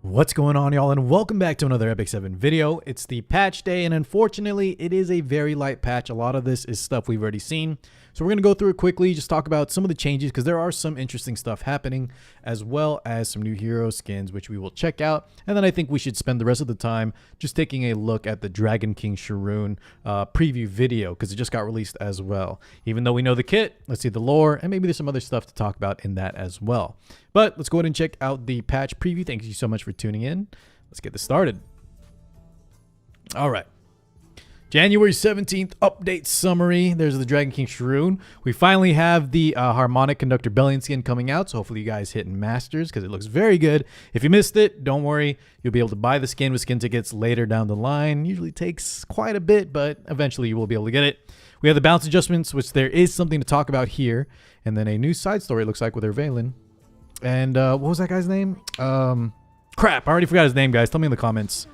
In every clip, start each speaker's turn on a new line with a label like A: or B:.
A: What's going on, y'all, and welcome back to another Epic 7 video. It's the patch day, and unfortunately, it is a very light patch. A lot of this is stuff we've already seen. So we're going to go through it quickly, just talk about some of the changes, because there are some interesting stuff happening, as well as some new hero skins, which we will check out. And then I think we should spend the rest of the time just taking a look at the Dragon King Sheron preview video, because it just got released as well. Even though we know the kit, let's see the lore, and maybe there's some other stuff to talk about in that as well. But let's go ahead and check out the patch preview. Thank you so much for tuning in. Let's get this started. All right. January 17th update summary. There's the Dragon King Sheron. We finally have the Harmonic Conductor Belian skin coming out, so hopefully you guys hit Masters because it looks very good. If you missed it, don't worry. You'll be able to buy the skin with skin tickets later down the line. Usually takes quite a bit, but eventually you will be able to get it. We have the balance adjustments, which there is something to talk about here. And then a new side story, it looks like, with Valen. And what was that guy's name? Crap, I already forgot his name, guys. Tell me in the comments.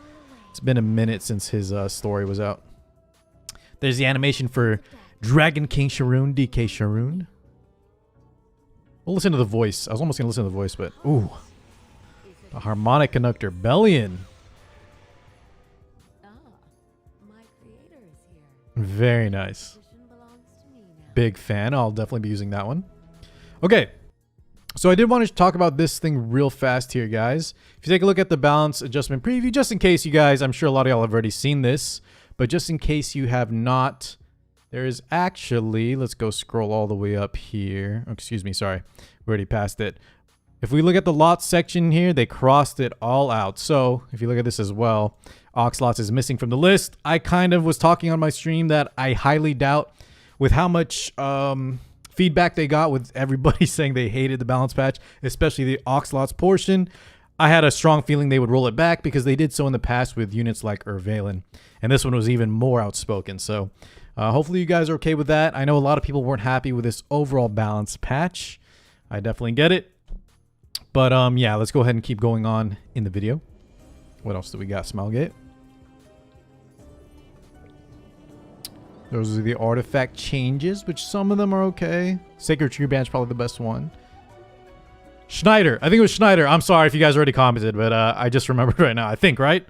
A: It's been a minute since his story was out. There's the animation for Dragon King Sheron, DK Sharun. We'll listen to the voice. I was almost going to listen to the voice, but ooh. The Harmonic Conductor Belian. Very nice. Big fan. I'll definitely be using that one. Okay. So I did want to talk about this thing real fast here, guys. If you take a look at the balance adjustment preview, just in case you guys, I'm sure a lot of y'all have already seen this, but just in case you have not, there is actually, let's go scroll all the way up here. Oh, excuse me, sorry. We already passed it. If we look at the lots section here, they crossed it all out. So if you look at this as well, Oxlots is missing from the list. I kind of was talking on my stream that I highly doubt with how much feedback they got with everybody saying they hated the balance patch, especially the Oxlots portion. I had a strong feeling they would roll it back because they did so in the past with units like Valen. And this one was even more outspoken. So hopefully you guys are okay with that. I know a lot of people weren't happy with this overall balance patch. I definitely get it. But yeah, let's go ahead and keep going on in the video. What else do we got, Smilegate? Those are the artifact changes, which some of them are okay. Sacred Tree Band's probably the best one. Schneider. I think it was Schneider. I'm sorry if you guys already commented, but I just remembered right now. I think, right?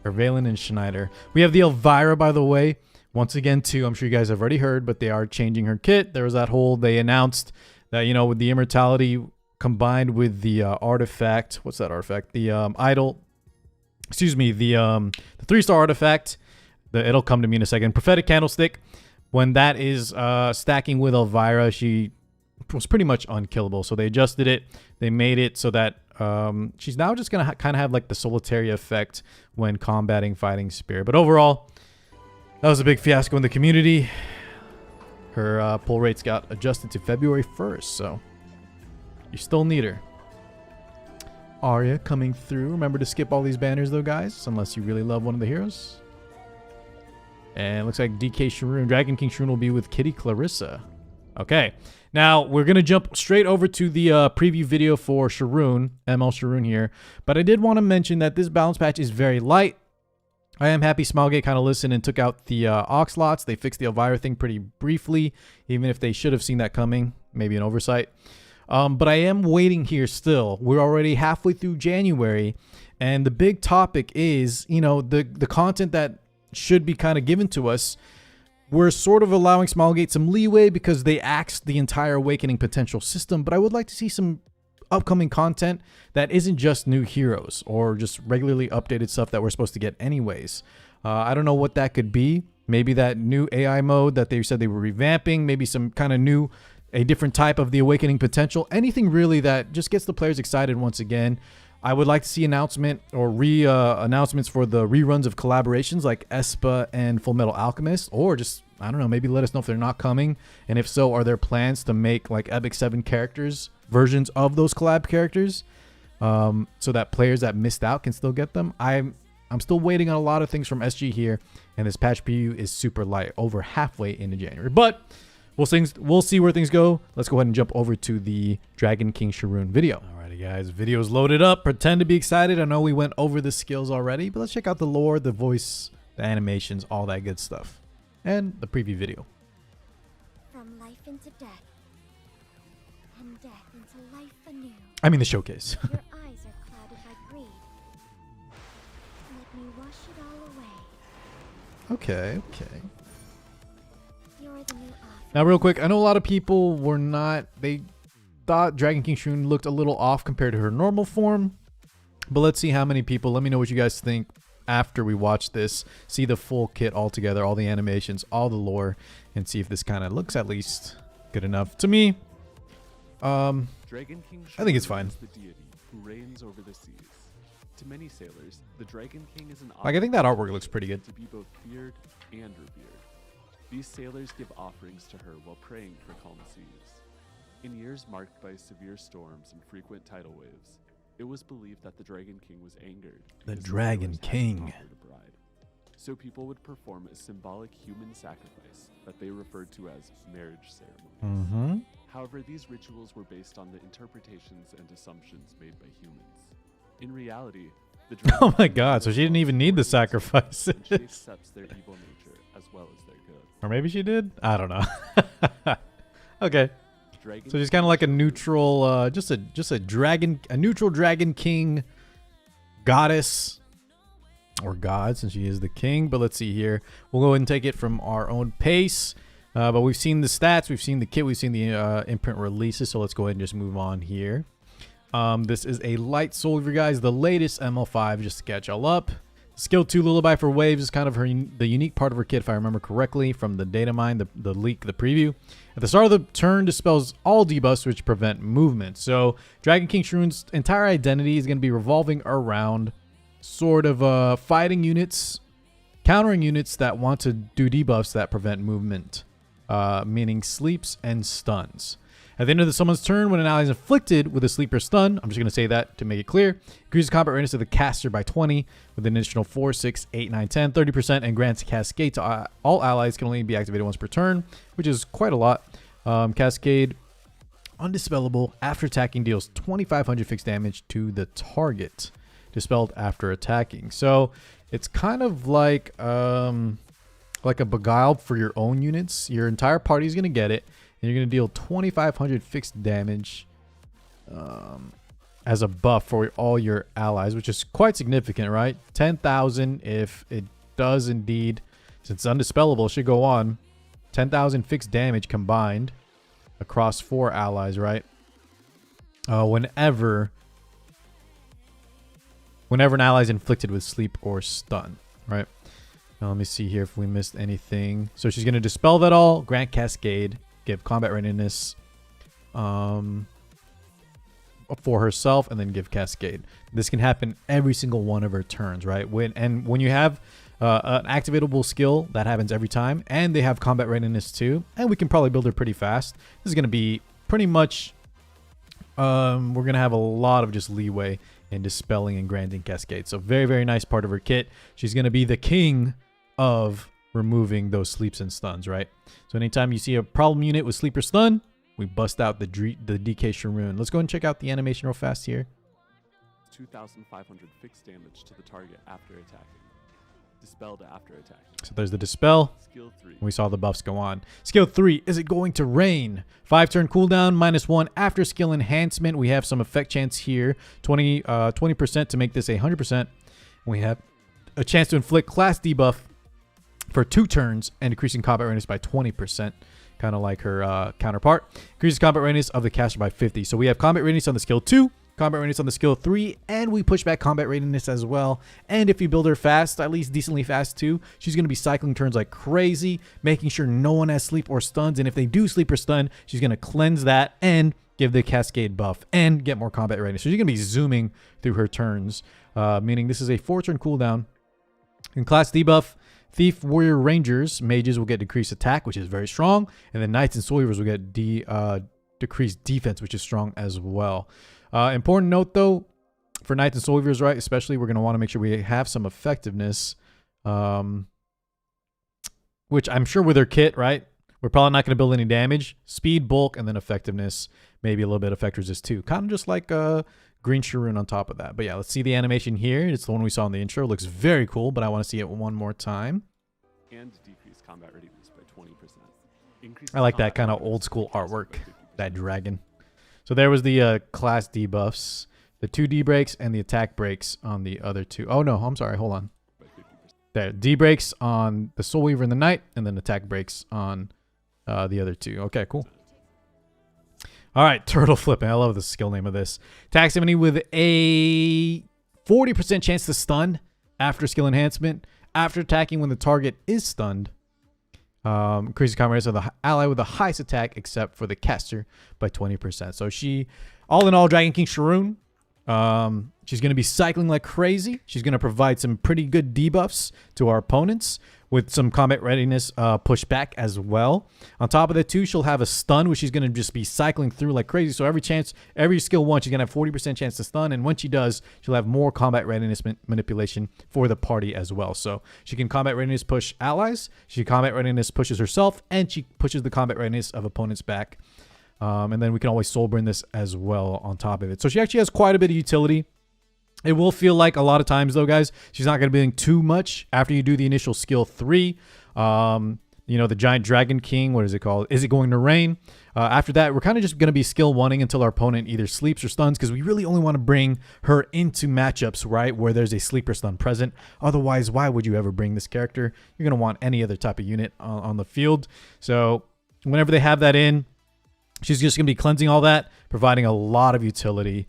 A: Valen and Schneider. We have the Elvira, by the way. Once again, too, I'm sure you guys have already heard, but they are changing her kit. There was that whole, they announced that, you know, with the immortality combined with the artifact. What's that artifact? The idol. Excuse me, the 3-star artifact. It'll come to me in a second. Prophetic Candlestick. When that is stacking with Elvira, she was pretty much unkillable. So they adjusted it. They made it so that she's now just going to kind of have like the solitary effect when combating Fighting Spirit. But overall, that was a big fiasco in the community. Her pull rates got adjusted to February 1st. So you still need her. Arya coming through. Remember to skip all these banners though, guys, unless you really love one of the heroes. And it looks like DK Sheron, Dragon King Sheron will be with Kitty Clarissa. Okay. Now, we're going to jump straight over to the preview video for Sharun, ML Sharun here. But I did want to mention that this balance patch is very light. I am happy Smilegate kind of listened and took out the Oxlots. They fixed the Elvira thing pretty briefly, even if they should have seen that coming. Maybe an oversight. But I am waiting here still. We're already halfway through January. And the big topic is, you know, the content that should be kind of given to us. We're sort of allowing Smilegate some leeway because they axed the entire Awakening potential system, but I would like to see some upcoming content that isn't just new heroes or just regularly updated stuff that we're supposed to get anyways. I don't know what that could be. Maybe that new AI mode that they said they were revamping, maybe some kind of new, a different type of the Awakening potential, anything really that just gets the players excited once again. I would like to see announcement or announcements for the reruns of collaborations like Espa and Full Metal Alchemist, or just, I don't know, maybe let us know if they're not coming. And if so, are there plans to make like Epic 7 characters, versions of those collab characters, so that players that missed out can still get them? I'm still waiting on a lot of things from SG here, and this patch preview is super light, over halfway into January. But we'll see where things go. Let's go ahead and jump over to the Dragon King Sheron video. Alrighty, guys, video's loaded up. Pretend to be excited. I know we went over the skills already, but let's check out the lore, the voice, the animations, all that good stuff, and the preview video.
B: From life into death, and death into life anew.
A: I mean the showcase.
B: Your eyes are clouded by greed, We wash it all away.
A: Okay, okay.
B: You're the new offer.
A: Now, real quick, I know a lot of people were not. They thought Dragon King Sheron looked a little off compared to her normal form. But let's see how many people. Let me know what you guys think after we watch this. See the full kit all together, all the animations, all the lore, and see if this kind of looks at least good enough to me.
C: Dragon King
A: I think it's
C: Sheron
A: fine.
C: is the deity who reigns over the seas. To many sailors, the Dragon King is an
A: Like, I think that artwork looks pretty good.
C: to be both feared and revered. These sailors give offerings to her while praying for calm seas. In years marked by severe storms and frequent tidal waves, it was believed that the Dragon King was angered.
A: The
C: because
A: Dragon
C: sailors hadn't
A: King.
C: offered a bride. So people would perform a symbolic human sacrifice that they referred to as marriage ceremonies.
A: Mm-hmm.
C: However, these rituals were based on the interpretations and assumptions made by humans. In reality, the
A: Oh my
C: King
A: God, so she didn't even need the
C: sacrifice, and she
A: sacrifices.
C: accepts their evil nature as well as their good.
A: Or maybe she did? I don't know. Okay.
C: Dragon
A: So she's kind of like a neutral, just a dragon, a neutral Dragon King goddess or god, since she is the king. But let's see here. We'll go ahead and take it from our own pace. But we've seen the stats, we've seen the kit, we've seen the imprint releases. So let's go ahead and just move on here. This is a light soldier, guys, the latest ML5, just to catch y'all up. Skill 2 Lullaby for Waves is kind of the unique part of her kit, if I remember correctly, from the data mine, the leak, the preview. At the start of the turn, dispels all debuffs which prevent movement. So Dragon King Sheron's entire identity is going to be revolving around sort of fighting units, countering units that want to do debuffs that prevent movement, meaning sleeps and stuns. At the end of the someone's turn, when an ally is inflicted with a sleep or stun, I'm just going to say that to make it clear, increases combat readiness of the caster by 20 with an additional 4, 6, 8, 9, 10, 30%, and grants Cascade to all allies. Can only be activated once per turn, which is quite a lot. Cascade, undispellable, after attacking deals 2,500 fixed damage to the target. Dispelled after attacking. So it's kind of like a Beguile for your own units. Your entire party is going to get it. And you're going to deal 2,500 fixed damage as a buff for all your allies, which is quite significant, right? 10,000 if it does indeed, since it's undispellable, it should go on. 10,000 fixed damage combined across 4 allies, right? Whenever an ally is inflicted with sleep or stun, right? Now let me see here if we missed anything. So she's going to dispel that all, grant Cascade, give combat readiness for herself, and then give Cascade. This can happen every single one of her turns, right? When you have an activatable skill, that happens every time, and they have combat readiness too, and we can probably build her pretty fast. This is going to be pretty much, we're going to have a lot of just leeway in dispelling and granting Cascade. So very, very nice part of her kit. She's going to be the king of removing those sleeps and stuns, right? So anytime you see a problem unit with sleep or stun, we bust out the DK Sharun. Let's go and check out the animation real fast here.
C: 2,500 fixed damage to the target after attacking. Dispelled after attacking.
A: So there's the dispel.
C: Skill 3.
A: We saw the buffs go on. Skill 3, is it going to rain? 5-turn cooldown, -1 after skill enhancement. We have some effect chance here. 20% to make this 100%. We have a chance to inflict class debuff for 2 turns and increasing combat readiness by 20%. Kind of like her counterpart. Increases combat readiness of the caster by 50. So we have combat readiness on the skill 2. Combat readiness on the skill 3, and we push back combat readiness as well. And if you build her fast, at least decently fast too, she's going to be cycling turns like crazy, making sure no one has sleep or stuns. And if they do sleep or stun, she's going to cleanse that and give the Cascade buff and get more combat readiness. So she's going to be zooming through her turns, meaning this is a 4-turn cooldown. In class debuff, Thief, Warrior, Rangers, Mages will get decreased attack, which is very strong. And then Knights and Soldiers will get decreased defense, which is strong as well. Important note though, for Knights and Soldiers, right, especially, we're going to want to make sure we have some effectiveness, which I'm sure with her kit, right, we're probably not going to build any damage. Speed, bulk, and then effectiveness, maybe a little bit of effect resist too, kind of just like Green Sharun on top of that. But yeah, let's see the animation here. It's the one we saw in the intro. It looks very cool, but I want to see it one more time.
C: And decrease combat readiness by 20%. Increase
A: I like that kind of old school artwork, that dragon. So there was the class debuffs, the 2 D breaks and the attack breaks on the other 2. Oh no, I'm sorry. Hold on. There, D breaks on the Soul Weaver and the Knight, and then attack breaks on the other two. Okay, cool. All right, turtle flipping. I love the skill name of this. Attack somebody with a 40% chance to stun after skill enhancement. After attacking when the target is stunned. Increases combat radius of the ally with the highest attack except for the caster by 20%. So she, all in all, Dragon King Sheron. She's going to be cycling like crazy. She's going to provide some pretty good debuffs to our opponents with some combat readiness pushback as well. On top of that too, she'll have a stun, which she's going to just be cycling through like crazy. So every skill one, she's going to have 40% chance to stun. And when she does, she'll have more combat readiness manipulation for the party as well. So she can combat readiness push allies. She combat readiness pushes herself, and she pushes the combat readiness of opponents back. And then we can always soul burn this as well on top of it. So she actually has quite a bit of utility. It will feel like a lot of times though, guys, she's not going to be doing too much after you do the initial skill 3. You know, the giant dragon king, what is it called? Is it going to rain? After that, we're kind of just going to be skill 1ing until our opponent either sleeps or stuns, because we really only want to bring her into matchups, right, where there's a sleep or stun present. Otherwise, why would you ever bring this character? You're going to want any other type of unit on the field. So whenever they have that in, she's just going to be cleansing all that, providing a lot of utility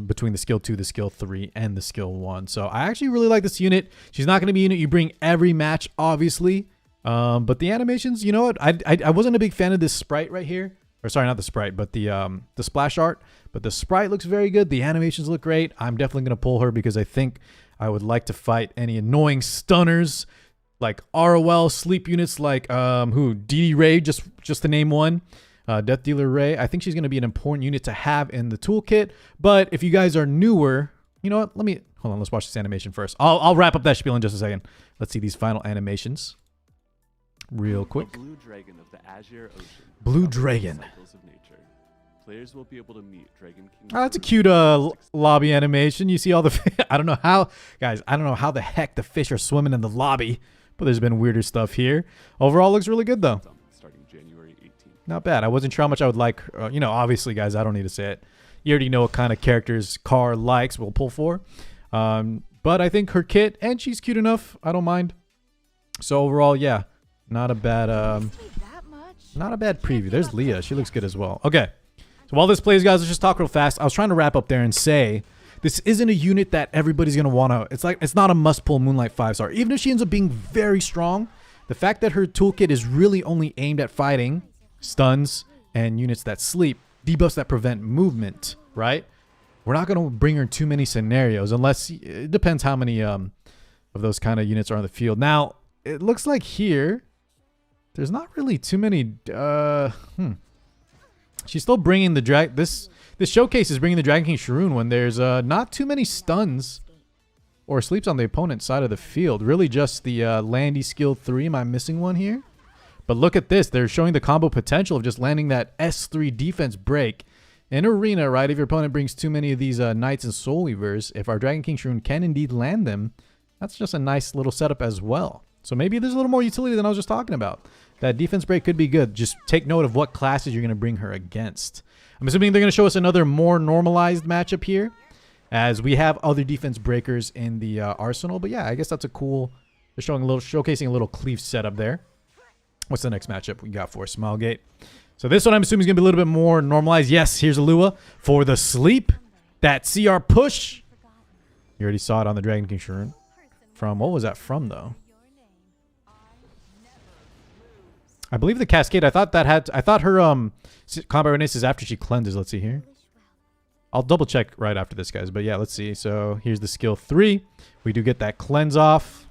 A: between the skill 2, the skill 3, and the skill 1. So I actually really like this unit. She's not going to be a unit you bring every match, obviously. But the animations, you know what? I wasn't a big fan of this sprite right here. Or sorry, not the sprite, but the splash art. But the sprite looks very good. The animations look great. I'm definitely going to pull her because I think I would like to fight any annoying stunners like ROL sleep units like DD Ray, just to name one. Death Dealer Ray. I think she's going to be an important unit to have in the toolkit. But if you guys are newer, you know what? Hold on. Let's watch this animation first. I'll wrap up that spiel in just a second. Let's see these final animations real quick.
C: A blue dragon of the Azure Ocean.
A: Blue dragon.
C: Cycles of nature. Players will be able to meet Dragon King.
A: Oh, that's a cute lobby animation. You see all the I don't know how, guys, I don't know how the heck the fish are swimming in the lobby, but there's been weirder stuff here. Overall, looks really good though.
C: Starting January 18th.
A: Not bad. I wasn't sure how much I would like. You know, obviously, guys, I don't need to say it. You already know what kind of characters Car likes. We'll pull for. But I think her kit, and she's cute enough. I don't mind. So overall, yeah, not a bad preview. There's Leah. She looks good as well. Okay. So while this plays, guys, let's just talk real fast. I was trying to wrap up there and say this isn't a unit that everybody's gonna wanna. It's not a must pull Moonlight 5-star. Even if she ends up being very strong, the fact that her toolkit is really only aimed at fighting stuns and units that sleep, debuffs that prevent movement, right? We're not going to bring her too many scenarios unless it depends how many of those kind of units are on the field. Now, it looks like here there's not really too many. She's still bringing the this showcase is bringing the Dragon King Sheron when there's not too many stuns or sleeps on the opponent's side of the field. Really just the Landy skill 3. Am I missing one here? But look at this. They're showing the combo potential of just landing that S3 defense break in arena, right? If your opponent brings too many of these Knights and Soul Weavers, if our Dragon King Sheron can indeed land them, that's just a nice little setup as well. So maybe there's a little more utility than I was just talking about. That defense break could be good. Just take note of what classes you're going to bring her against. I'm assuming they're going to show us another more normalized matchup here, as we have other defense breakers in the arsenal. But yeah, I guess that's a cool. They're showcasing a little cleave setup there. What's the next matchup we got for Smilegate? So this one I'm assuming is going to be a little bit more normalized. Yes, here's Alua for the sleep. That CR push. You already saw it on the Dragon King Sheron. From, what was that from though? I believe the Cascade. I thought her combat readiness is after she cleanses. Let's see here. I'll double check right after this, guys. But yeah, let's see. So here's the skill 3. We do get that cleanse off.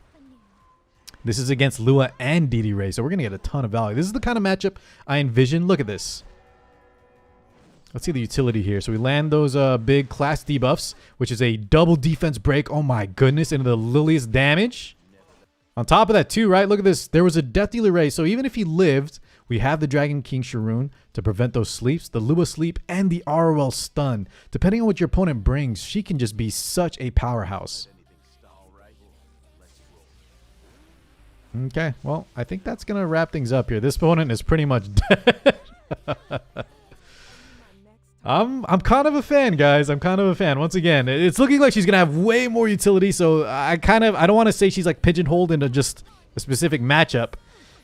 A: This is against Lua and DD Ray, so we're going to get a ton of value. This is the kind of matchup I envision. Look at this. Let's see the utility here. So we land those big class debuffs, which is a double defense break. Oh my goodness, into the Lilius damage. On top of that too, right? Look at this. There was a Death Dealer Ray, so even if he lived, we have the Dragon King Sheron to prevent those sleeps, the Lua sleep, and the ROL stun. Depending on what your opponent brings, she can just be such a powerhouse. Okay, well, I think that's going to wrap things up here. This opponent is pretty much dead. I'm kind of a fan, guys. I'm kind of a fan. Once again, it's looking like she's gonna have way more utility. So I don't want to say she's like pigeonholed into just a specific matchup,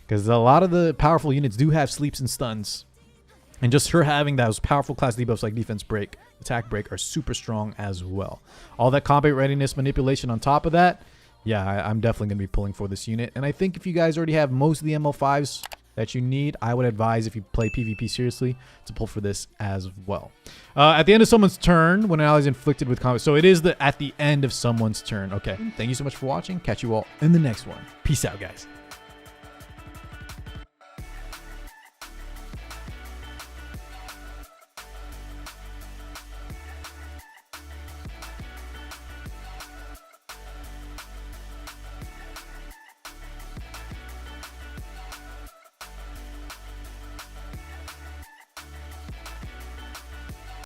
A: because a lot of the powerful units do have sleeps and stuns, and just her having those powerful class debuffs like defense break, attack break are super strong as well. All that combat readiness manipulation on top of that, yeah, I'm definitely gonna be pulling for this unit. And I think if you guys already have most of the ML5s that you need, I would advise, if you play PvP seriously, to pull for this as well. At the end of someone's turn, when an ally is inflicted with combat. So it is at the end of someone's turn. Okay, thank you so much for watching. Catch you all in the next one. Peace out, guys.